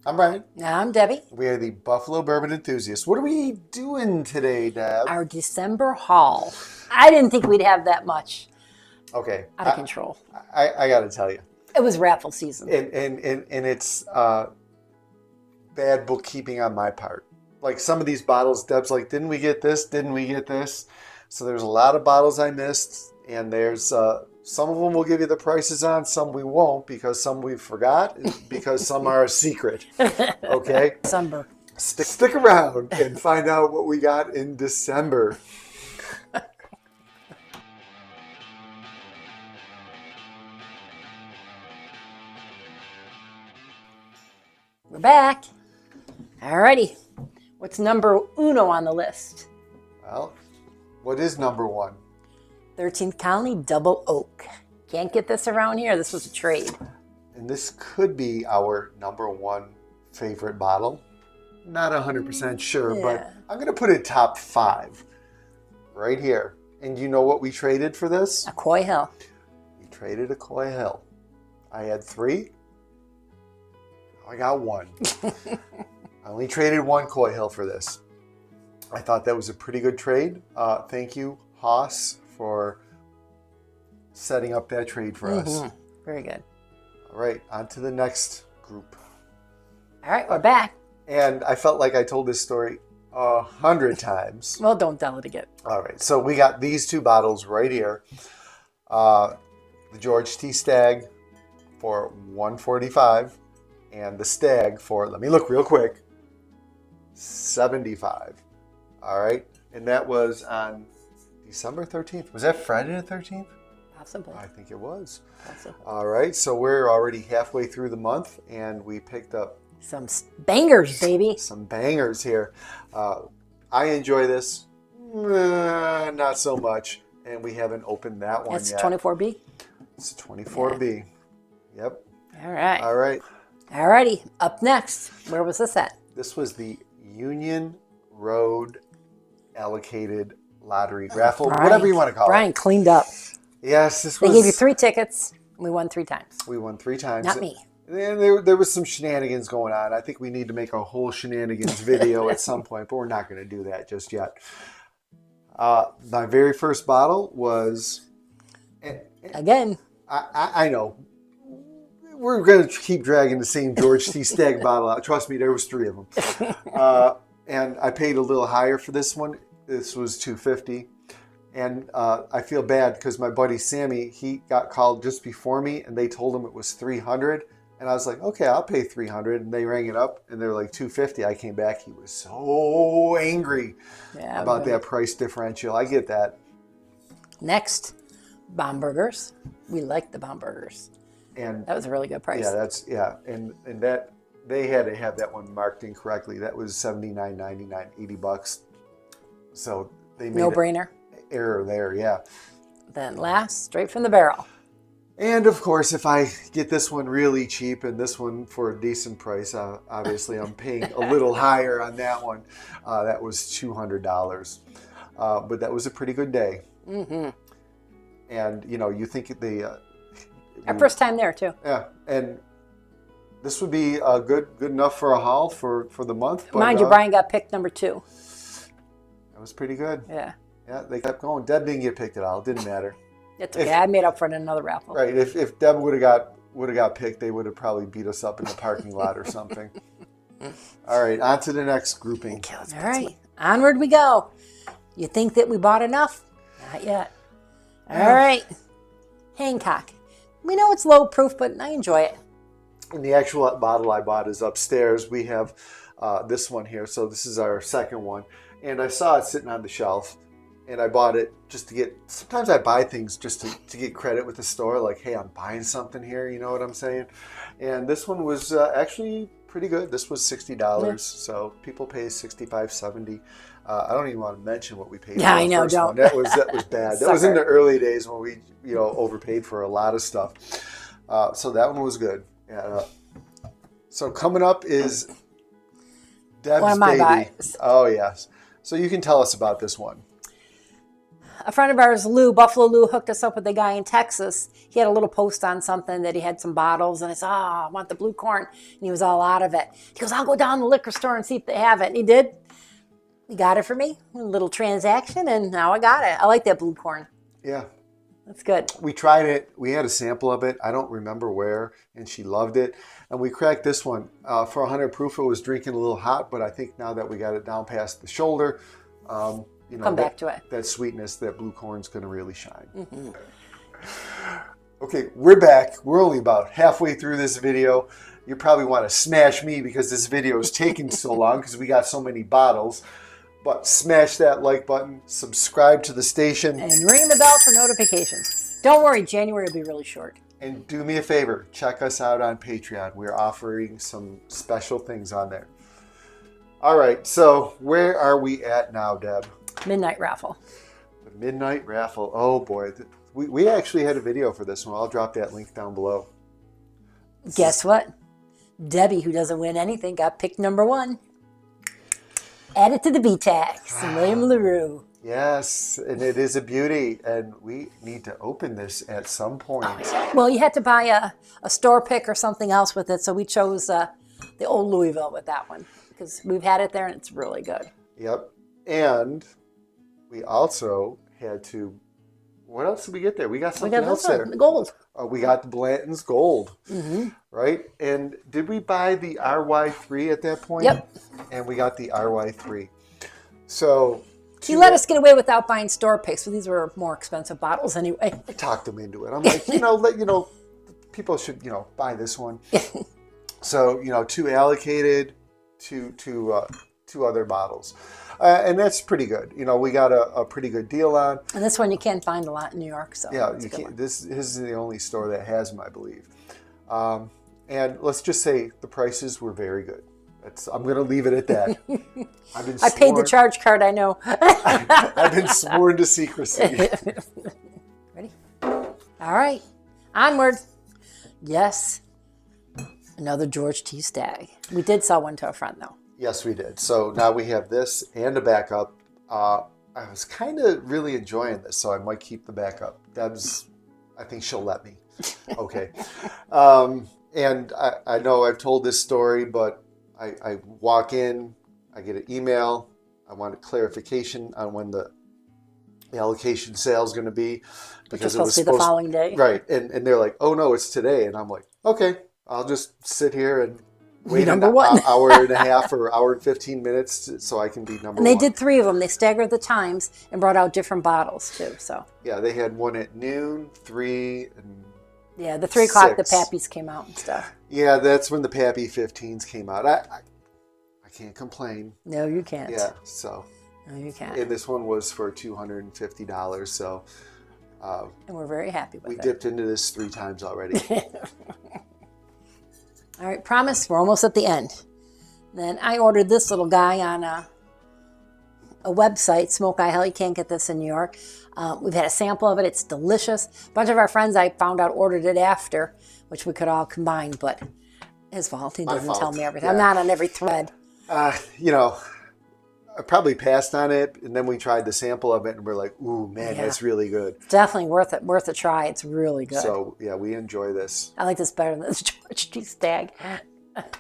I'm Brian. I'm Debbie. We are the Buffalo Bourbon Enthusiasts. What are we doing today, Deb? Our December haul. I didn't think we'd have that much Okay. out of control. I got to tell you. It was raffle season. And it's bad bookkeeping on my part. Like some of these bottles, Deb's like, didn't we get this? Didn't we get this? So there's a lot of bottles I missed. And there's some of them we'll give you the prices on. Some we won't because some we forgot. Because some are a secret. Okay? December. Stick around and find out what we got in December. We're back. Alrighty. What's number uno on the list? Well, what is number one? 13th Colony Double Oak. Can't get this around here. This was a trade. And this could be our number one favorite bottle. Not 100% sure, but I'm going to put it top 5 right here. And you know what we traded for this? A Coy Hill. We traded a Coy Hill. I had 3. I got 1. I only traded 1 Coy Hill for this. I thought that was a pretty good trade. Thank you, Haas, for setting up that trade for us. Very good. All right, on to the next group. All right, we're back. And I felt like I told this story 100 times. Well, don't tell it again. All right, so we got these 2 bottles right here. The George T. Stagg for $145 and the Stagg for, let me look real quick, $75. All right, and that was on December 13th. Was that Friday the 13th? Possibly. I think it was. Possibly. All right, so we're already halfway through the month, and we picked up Some bangers, baby. some bangers here. I enjoy this. Not so much, and we haven't opened that one That's yet. 24B. It's a 24B. Yep. All right. All right. Alrighty. Up next. Where was this at? This was the Union Road allocated lottery raffle, whatever you want to call Brian cleaned up. it. Yes, this They was. gave you 3 tickets. We won 3 times. We won 3 times. Not me. And there was some shenanigans going on. I think we need to make a whole shenanigans video at some point, but we're not going to do that just yet. My very first bottle was. Again. I know. We're going to keep dragging the same George T. Stagg bottle out. Trust me, there was 3 of them. And I paid a little higher for this one. This was $250. And I feel bad because my buddy Sammy, he got called just before me, and they told him it was $300. And I was like, okay, I'll pay $300. And they rang it up, and they were like $250. I came back. He was so angry about that price differential. I get that. Next, Bomburgers. We like the Bomburgers. And that was a really good price. And that they had to have that one marked incorrectly. That was $79.99, $80. So they made no brainer. Error there, yeah. Then last, straight from the barrel. And of course, if I get this one really cheap and this one for a decent price, obviously I'm paying a little higher on that one. That was $200. But that was a pretty good day. Mm-hmm. And, you know, you think our first time there, too. Yeah, and this would be good enough for a haul for the month. But, mind you, Brian got picked number 2. That was pretty good. Yeah. Yeah, they kept going. Deb didn't get picked at all. It didn't matter. It's okay. I made up for it in another raffle. Right. If Deb would have got picked, they would have probably beat us up in the parking lot or something. All right, on to the next grouping. Okay, all right, onward we go. You think that we bought enough? Not yet. All right, Hancock. We know it's low proof, but I enjoy it. And the actual bottle I bought is upstairs. We have this one here. So this is our second one. And I saw it sitting on the shelf. And I bought it just to get, sometimes I buy things just to get credit with the store. Like, hey, I'm buying something here. You know what I'm saying? And this one was actually pretty good. This was $60. Yeah. So people pay $65, $70. I don't even want to mention what we paid. Yeah, for I know. First Don't. One. That was bad. That was in the early days when we, overpaid for a lot of stuff. So that one was good. Yeah. So coming up is Deb's one of my baby. buys. Oh yes. So you can tell us about this one. a friend of ours, Buffalo Lou, hooked us up with a guy in Texas. He had a little post on something that he had some bottles, and I said, I want the blue corn. And he was all out of it. He goes, I'll go down to the liquor store and see if they have it. And he did. He got it for me, a little transaction, and now I got it. I like that blue corn. Yeah. That's good. We tried it. We had a sample of it. I don't remember where, and she loved it. And we cracked this one. For 100 proof, it was drinking a little hot, but I think now that we got it down past the shoulder, come back to it. That sweetness, that blue corn's going to really shine. Mm-hmm. Okay, we're back. We're only about halfway through this video. You probably want to smash me because this video is taking so long because we got so many bottles. But smash that like button, subscribe to the station. And ring the bell for notifications. Don't worry, January will be really short. And do me a favor, check us out on Patreon. We're offering some special things on there. All right, so where are we at now, Deb? Midnight raffle. The midnight raffle. Oh boy, we actually had a video for this one. I'll drop that link down below. Guess what? Debbie, who doesn't win anything, got picked number 1. Add it to the B-Tax, William LaRue. Yes, and it is a beauty, and we need to open this at some point. Well, you had to buy a store pick or something else with it, so we chose the old Louisville with that one because we've had it there and it's really good. Yep, and we also had to, what else did we get there? We got something else there. The gold. We got the Blanton's Gold, mm-hmm. right? And did we buy the RY3 at that point? Yep. And we got the RY3. So he let us get away without buying store picks, so these were more expensive bottles anyway. I talked him into it. I'm like, people should, buy this one. So, 2 allocated, two other bottles. And that's pretty good. We got a pretty good deal on. And this one you can't find a lot in New York. So yeah, you can't. This is the only store that has them, I believe. And let's just say the prices were very good. I'm going to leave it at that. I paid the charge card, I know. I've been sworn to secrecy. Ready? All right. Onward. Yes. Another George T. Stagg. We did sell one to a friend, though. Yes, we did. So now we have this and a backup. I was kind of really enjoying this, so I might keep the backup. Deb's, I think she'll let me. Okay. And I know I've told this story, but I walk in, I get an email. I want a clarification on when the allocation sale is going to be. Because it was supposed to be the following day. Right. And they're like, oh, no, it's today. And I'm like, okay, I'll just sit here and wait an hour and a half or hour and 15 minutes so I can be number 1. And they did 3 of them. They staggered the times and brought out different bottles, too. So yeah, they had one at noon, 3, and yeah, the 3 o'clock, 6. the Pappies came out and stuff. Yeah, that's when the Pappy 15s came out. I can't complain. No, you can't. Yeah, so. No, you can't. And this one was for $250, so. And we're very happy with it. We dipped into this 3 times already. All right, promise, we're almost at the end. Then I ordered this little guy on a website, Smoke Eye Hell. You can't get this in New York. We've had a sample of it. It's delicious. A bunch of our friends, I found out, ordered it after, which we could all combine, but his fault. He doesn't tell me everything. Yeah. I'm not on every thread. I probably passed on it, and then we tried the sample of it, and we're like, ooh, man, that's really good. It's definitely worth a try. It's really good. So, yeah, we enjoy this. I like this better than this George T. Stagg.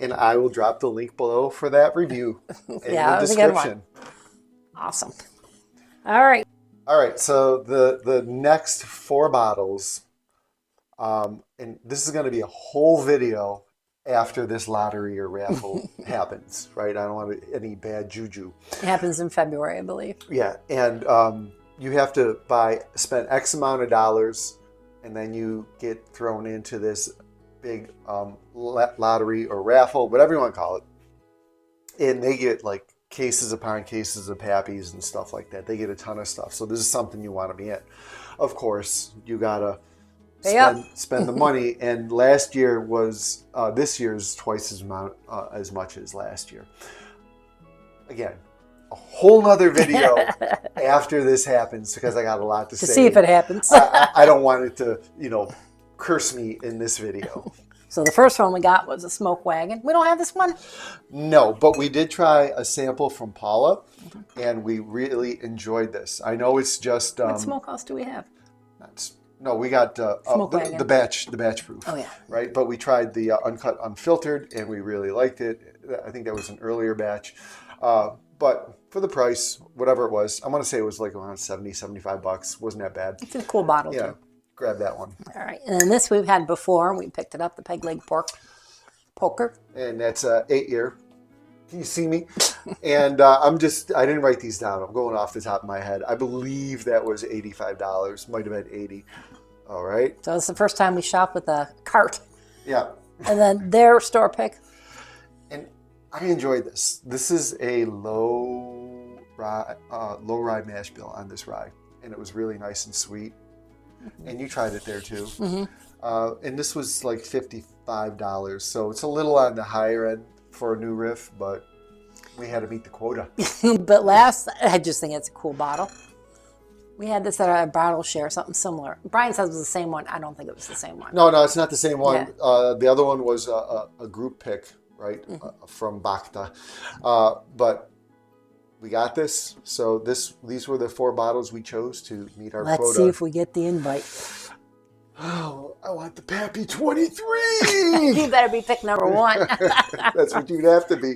And I will drop the link below for that review in yeah, the description. Awesome. All right. All right, so the next 4 bottles, and this is going to be a whole video after this lottery or raffle happens, right? I don't want any bad juju. It happens in February, I believe. Yeah, and you have to spend X amount of dollars, and then you get thrown into this big lottery or raffle, whatever you want to call it. And they get like cases upon cases of Pappies and stuff like that. They get a ton of stuff. So this is something you want to be in. Of course, you got to spend the money. And last year was, this year's twice as much as last year. Again, a whole nother video after this happens because I got a lot to say. To see if it happens. I don't want it to, curse me in this video. So the first one we got was a smoke wagon. We don't have this one? No, but we did try a sample from Paula, and we really enjoyed this. I know it's just What smokehouse do we have? no, we got wagon. the batch proof. Oh, yeah. Right, but we tried the uncut unfiltered, and we really liked it. I think that was an earlier batch, but for the price, whatever it was, I want to say it was like around $70-$75. Wasn't that bad? It's a cool bottle, Yeah, too. grab that one. All right. And then this we've had before. We picked it up, the peg leg poker. And that's 8 year. Can you see me? And I didn't write these down. I'm going off the top of my head. I believe that was $85. Might have been 80. All right. So it's the first time we shop with a cart. Yeah. And then their store pick. And I enjoyed this. This is a low rye mash bill on this rye. And it was really nice and sweet. And you tried it there too. And this was like $55. So it's a little on the higher end for a new riff, but we had to meet the quota. But last, I just think it's a cool bottle. We had this at a bottle share, something similar. Brian says it was the same one. I don't think it was the same one. No, it's not the same one. Yeah. The other one was a group pick, right, from Bacta. But we got this. So these were the 4 bottles we chose to meet our quota. Let's see if we get the invite. Oh, I want the Pappy 23. You better be pick number 1. That's what you'd have to be.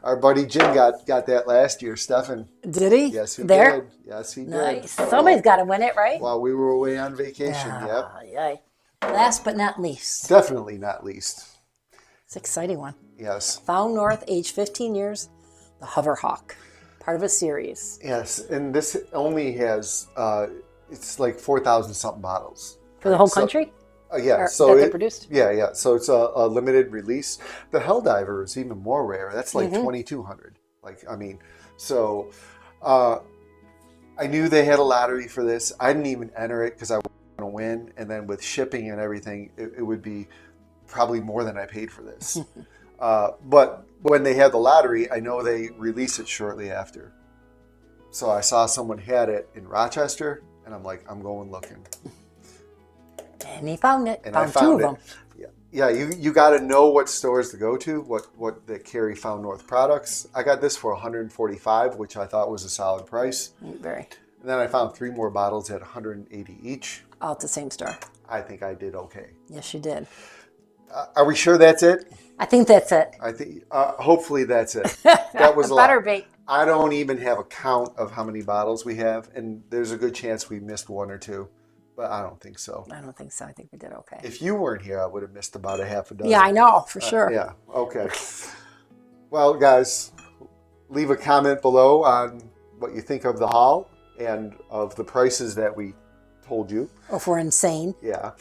Our buddy Jim got that last year, Stefan. Did he? Yes, he there? did. Yes, he did. Nice. Somebody's got to win it, right? While we were away on vacation, yep. Yay. Last but not least. Definitely not least. It's an exciting one. Yes. Found North, age 15 years, the Hoverhawk. Part of a series. Yes, and this only has, it's like 4,000 something bottles. For the whole country? Yeah, so that they produced? Yeah. So it's a limited release. The Helldiver is even more rare. That's like 2,200. So I knew they had a lottery for this. I didn't even enter it because I wanted to win. And then with shipping and everything, it would be probably more than I paid for this. But when they had the lottery, I know they release it shortly after. So I saw someone had it in Rochester, and I'm like, I'm going looking. And he found it. And found I found 2 of it. them. Yeah. You got to know what stores to go to, what that carry Found North products. I got this for $145, which I thought was a solid price. Very. And then I found 3 more bottles at $180 each. All at the same store. I think I did okay. Yes, you did. Are we sure that's it? I think that's it. I think hopefully that's it. That was a lot. Better be. I don't even have a count of how many bottles we have, and there's a good chance we missed 1 or 2, but I don't think so. I don't think so. I think we did okay. If you weren't here, I would have missed about a half a dozen. Yeah, I know, for sure. Yeah, okay. Well, guys, leave a comment below on what you think of the haul and of the prices that we told you. Or if we're insane. Yeah.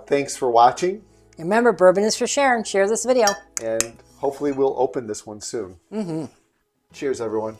Thanks for watching. Remember, bourbon is for sharing. Share this video. And hopefully we'll open this one soon. Cheers, everyone.